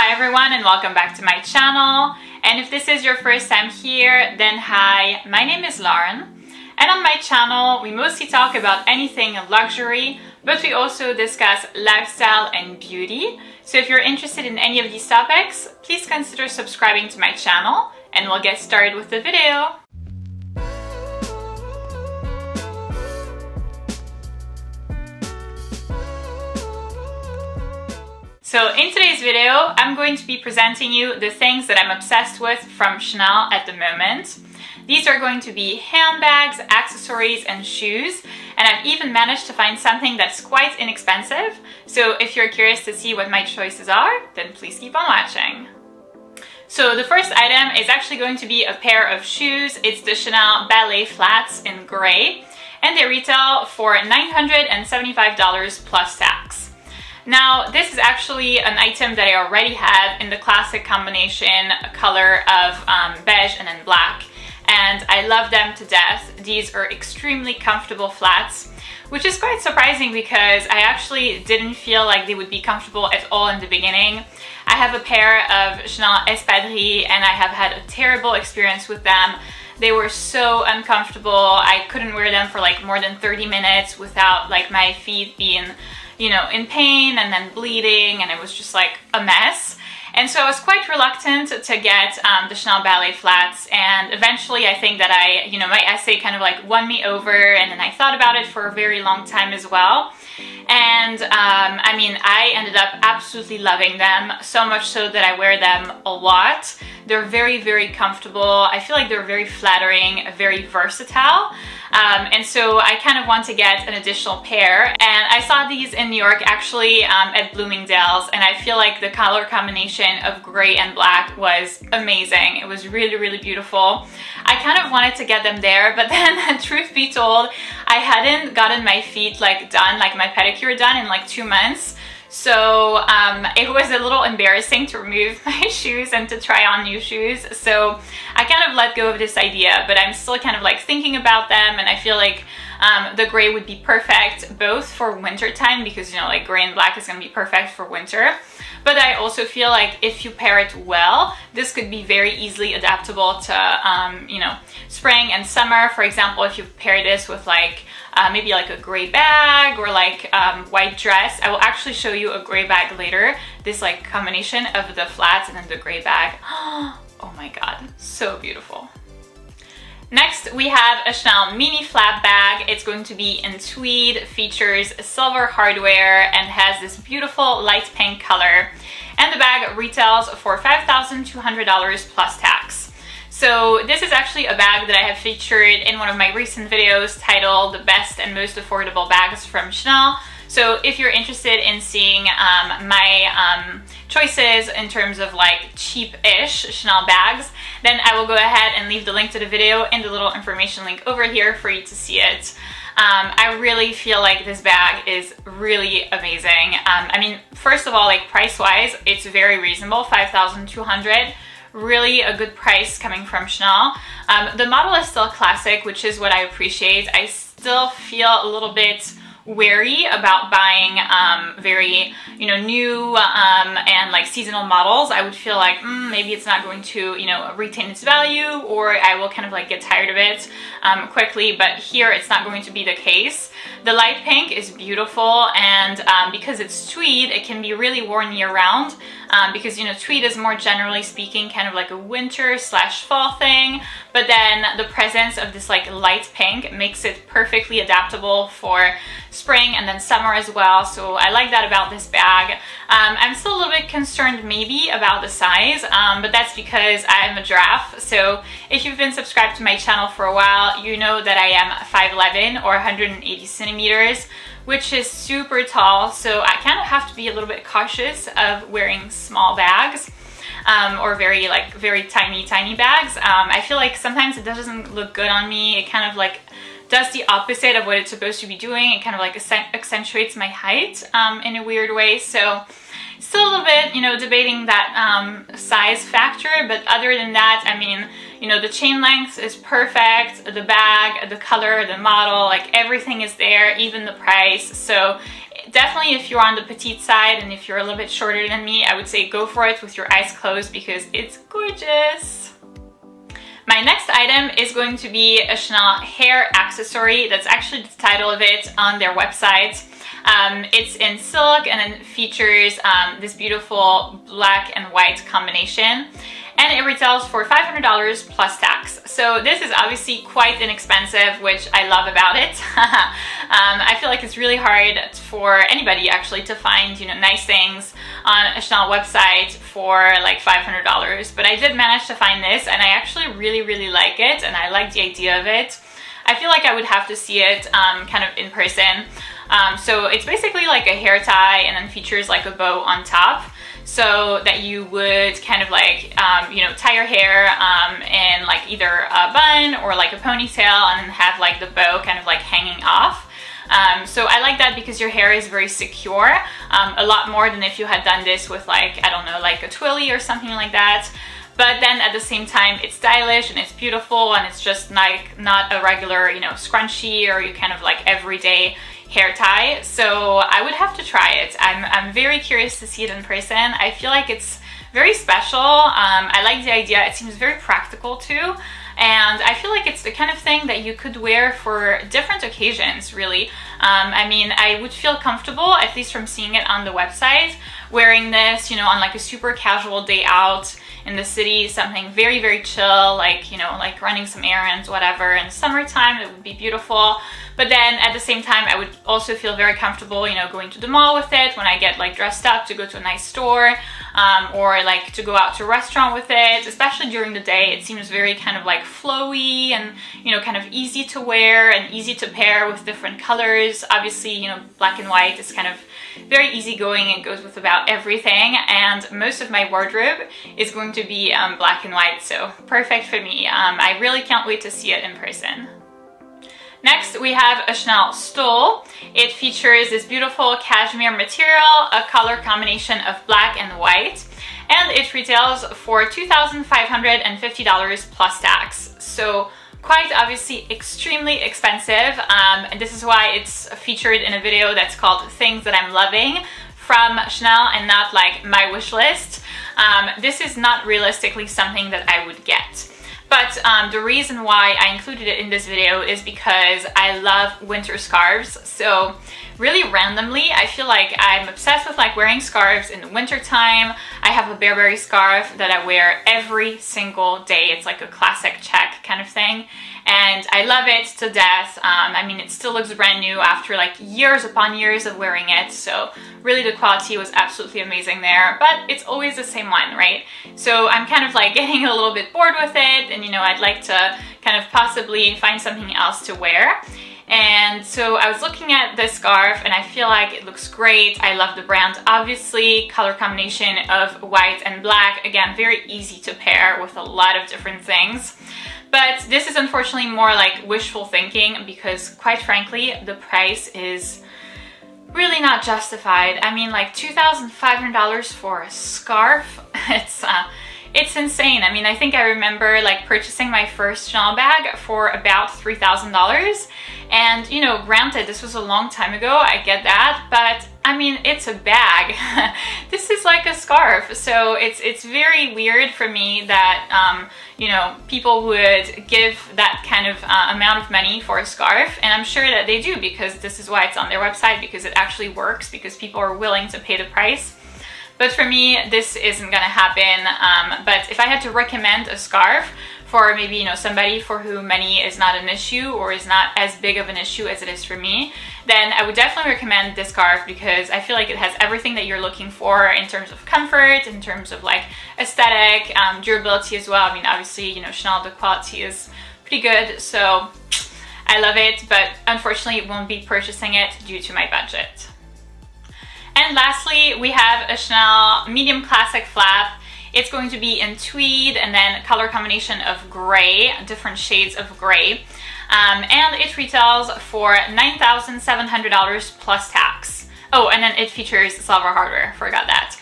Hi everyone and welcome back to my channel. And if this is your first time here, then hi, my name is Lauren. And on my channel, we mostly talk about anything luxury, but we also discuss lifestyle and beauty. So if you're interested in any of these topics, please consider subscribing to my channel and we'll get started with the video. So in today's video, I'm going to be presenting you the things that I'm obsessed with from Chanel at the moment. These are going to be handbags, accessories, and shoes, and I've even managed to find something that's quite inexpensive. So if you're curious to see what my choices are, then please keep on watching. So the first item is actually going to be a pair of shoes. It's the Chanel Ballet Flats in gray, and they retail for $975 plus tax. Now, this is actually an item that I already have in the classic combination color of beige and then black, and I love them to death. These are extremely comfortable flats, which is quite surprising because I actually didn't feel like they would be comfortable at all in the beginning. I have a pair of Chanel espadrilles and I have had a terrible experience with them. They were so uncomfortable. I couldn't wear them for like more than 30 minutes without like my feet being, you know, in pain and then bleeding, and it was just like a mess. And so I was quite reluctant to get the Chanel Ballet Flats, and eventually I think that my essay kind of like won me over, and then I thought about it for a very long time as well. And I mean, I ended up absolutely loving them, so much so that I wear them a lot. They're very, very comfortable. I feel like they're very flattering, very versatile. And so I kind of want to get an additional pair, and I saw these in New York actually at Bloomingdale's, and I feel like the color combination of gray and black was amazing. It was really, really beautiful. I kind of wanted to get them there, but then truth be told, I hadn't gotten my feet like done, like my pedicure done in like 2 months. So it was a little embarrassing to remove my shoes and to try on new shoes. So I kind of let go of this idea, but I'm still kind of like thinking about them, and I feel like the gray would be perfect both for winter time because, you know, like gray and black is going to be perfect for winter. But I also feel like if you pair it well, this could be very easily adaptable to, you know, spring and summer. For example, if you pair this with like maybe like a gray bag or like white dress. I will actually show you a gray bag later. This like combination of the flats and then the gray bag. Oh my god, so beautiful. Next, we have a Chanel mini flap bag. It's going to be in tweed, features silver hardware, and has this beautiful light pink color. And the bag retails for $5,200 plus tax. So this is actually a bag that I have featured in one of my recent videos titled The Best and Most Affordable Bags from Chanel. So if you're interested in seeing my choices in terms of like cheap-ish Chanel bags, then I will go ahead and leave the link to the video and the little information link over here for you to see it. I really feel like this bag is really amazing. I mean, first of all, like price-wise, it's very reasonable, $5,200. Really a good price coming from Chanel. The model is still classic, which is what I appreciate. I still feel a little bit wary about buying very, you know, new and like seasonal models. I would feel like maybe it's not going to, you know, retain its value, or I will kind of like get tired of it quickly, but here it's not going to be the case. The light pink is beautiful, and because it's tweed, it can be really worn year-round because, you know, tweed is more generally speaking kind of like a winter/fall thing, but then the presence of this like light pink makes it perfectly adaptable for spring and then summer as well. So I like that about this bag. I'm still a little bit concerned maybe about the size, but that's because I'm a giraffe. So if you've been subscribed to my channel for a while, you know that I am 5'11" or 180 centimeters, which is super tall. So I kind of have to be a little bit cautious of wearing small bags. Or very tiny bags. I feel like sometimes it doesn't look good on me. It kind of like does the opposite of what it's supposed to be doing. It kind of like accentuates my height in a weird way. So still a little bit, you know, debating that size factor, but other than that, I mean, you know, the chain length is perfect, the bag, the color, the model, like everything is there, even the price. So Definitely if you're on the petite side and if you're a little bit shorter than me, I would say go for it with your eyes closed because it's gorgeous. My next item is going to be a Chanel hair accessory. That's actually the title of it on their website. It's in silk and it features this beautiful black and white combination. And it retails for $500 plus tax. So this is obviously quite inexpensive, which I love about it. I feel like it's really hard for anybody actually to find, you know, nice things on a Chanel website for like $500. But I did manage to find this and I actually really like it and I like the idea of it. I feel like I would have to see it kind of in person. So it's basically like a hair tie and then features like a bow on top, so that you would kind of like, you know, tie your hair in like either a bun or like a ponytail and then have like the bow kind of like hanging off. So I like that because your hair is very secure, a lot more than if you had done this with like, I don't know, like a twilly or something like that. But then at the same time, it's stylish and it's beautiful and it's just like not a regular, you know, scrunchie or you kind of like everyday hair tie. So I would have to try it. I'm very curious to see it in person. I feel like it's very special. I like the idea. It seems very practical too. And I feel like it's the kind of thing that you could wear for different occasions, really. I mean, I would feel comfortable, at least from seeing it on the website, wearing this, you know, on like a super casual day out in the city, something very chill, like, you know, like running some errands, whatever. In summertime, it would be beautiful. But then at the same time, I would also feel very comfortable, you know, going to the mall with it when I get like dressed up to go to a nice store, or like to go out to a restaurant with it, especially during the day. It seems very kind of like flowy and, you know, kind of easy to wear and easy to pair with different colors. Obviously, you know, black and white is kind of very easygoing. It goes with about everything, and most of my wardrobe is going to be black and white, so perfect for me. I really can't wait to see it in person. Next, we have a Chanel stole. It features this beautiful cashmere material, a color combination of black and white, and it retails for $2,550 plus tax. So quite obviously extremely expensive, and this is why it's featured in a video that's called Things That I'm Loving from Chanel and not like my wish list. This is not realistically something that I would get. But the reason why I included it in this video is because I love winter scarves. So really randomly, I feel like I'm obsessed with like wearing scarves in the winter time. I have a Burberry scarf that I wear every single day. It's like a classic check kind of thing. And I love it to death. I mean, it still looks brand new after like years upon years of wearing it. So really the quality was absolutely amazing there, but it's always the same one, right? So I'm kind of like getting a little bit bored with it, and you know, I'd like to kind of possibly find something else to wear. And so I was looking at this scarf and I feel like it looks great. I love the brand, obviously. Color combination of white and black. Again, very easy to pair with a lot of different things. But this is unfortunately more like wishful thinking because quite frankly, the price is really not justified. I mean, like $2,500 for a scarf. It's insane. I mean, I think I remember like purchasing my first Chanel bag for about $3,000. And, you know, granted, this was a long time ago, I get that, but I mean, it's a bag. This is like a scarf. So it's very weird for me that, you know, people would give that kind of amount of money for a scarf. And I'm sure that they do because this is why it's on their website, because it actually works, because people are willing to pay the price. But for me, this isn't gonna happen. But if I had to recommend a scarf for maybe, you know, somebody for who money is not an issue or is not as big of an issue as it is for me, then I would definitely recommend this scarf because I feel like it has everything that you're looking for in terms of comfort, in terms of like aesthetic, durability as well. I mean, obviously, you know, Chanel, the quality is pretty good, so I love it, but unfortunately won't be purchasing it due to my budget. And lastly, we have a Chanel medium classic flap. It's going to be in tweed and then color combination of gray, different shades of gray. And it retails for $9,700 plus tax. Oh, and then it features silver hardware, forgot that.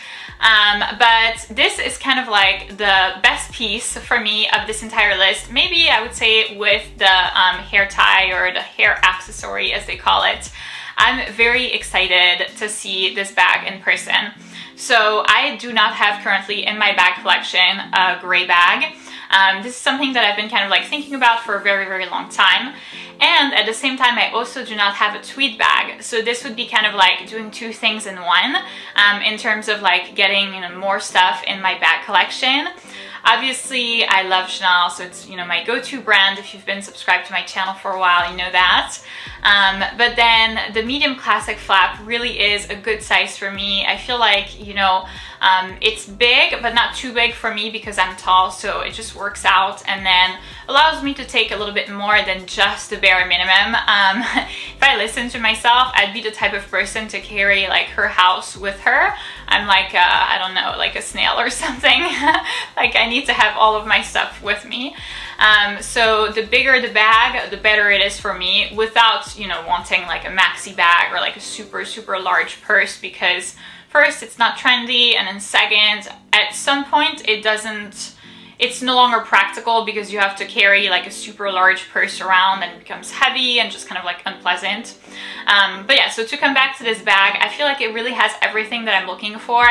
But this is kind of like the best piece for me of this entire list. Maybe I would say with the hair tie or the hair accessory as they call it. I'm very excited to see this bag in person. So I do not have currently in my bag collection a gray bag. This is something that I've been kind of like thinking about for a very, very long time. And at the same time, I also do not have a tweed bag. So this would be kind of like doing two things in one, in terms of like getting, you know, more stuff in my bag collection. Obviously, I love Chanel, so it's, you know, my go-to brand. If you've been subscribed to my channel for a while, you know that. But then the medium classic flap really is a good size for me. I feel like, you know, it's big, but not too big for me because I'm tall, so it just works out and then allows me to take a little bit more than just the bare minimum. If I listen to myself, I'd be the type of person to carry like her house with her. I'm like, I don't know, like a snail or something. Like I need to have all of my stuff with me. So the bigger the bag, the better it is for me, without, you know, wanting like a maxi bag or like a super, super large purse, because first, it's not trendy, and then second, at some point it's no longer practical because you have to carry like a super large purse around and it becomes heavy and just kind of like unpleasant. But yeah, so to come back to this bag, I feel like it really has everything that I'm looking for.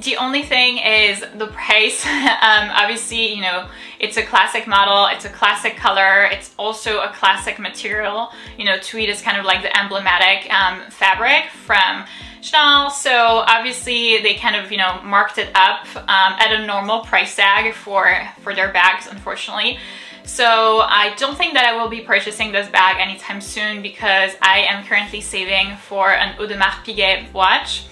The only thing is the price. Obviously, you know, it's a classic model, it's a classic color, it's also a classic material. You know, tweed is kind of like the emblematic fabric from Chanel, so obviously they kind of, you know, marked it up at a normal price tag for their bags, unfortunately. So I don't think that I will be purchasing this bag anytime soon because I am currently saving for an Audemars Piguet watch.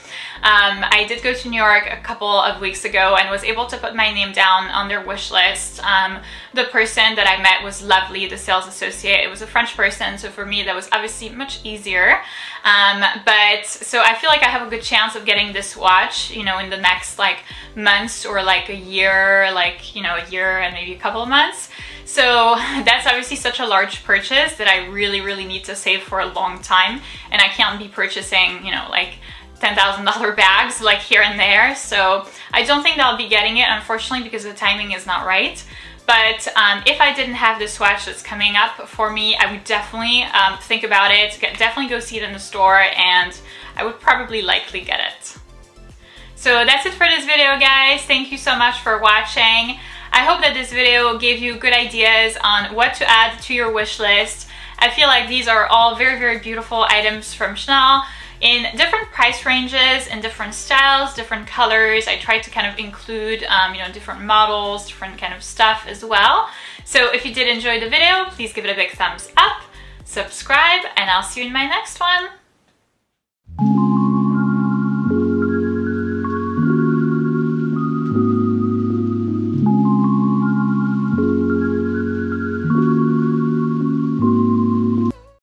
I did go to New York a couple of weeks ago and was able to put my name down on their wish list. The person that I met was lovely, the sales associate. It was a French person, so for me that was obviously much easier. But so I feel like I have a good chance of getting this watch, you know, in the next like months or like a year, like, you know, a year and maybe a couple of months. So that's obviously such a large purchase that I really, really need to save for a long time. And I can't be purchasing, you know, like $10,000 bags like here and there. So I don't think that I'll be getting it, unfortunately, because the timing is not right. But if I didn't have this watch that's coming up for me, I would definitely think about it, definitely go see it in the store, and I would probably likely get it. So that's it for this video, guys. Thank you so much for watching. I hope that this video gave you good ideas on what to add to your wish list. I feel like these are all very, very beautiful items from Chanel, in different price ranges, in different styles, different colors. I tried to kind of include, you know, different models, different kind of stuff as well. So if you did enjoy the video, please give it a big thumbs up, subscribe, and I'll see you in my next one.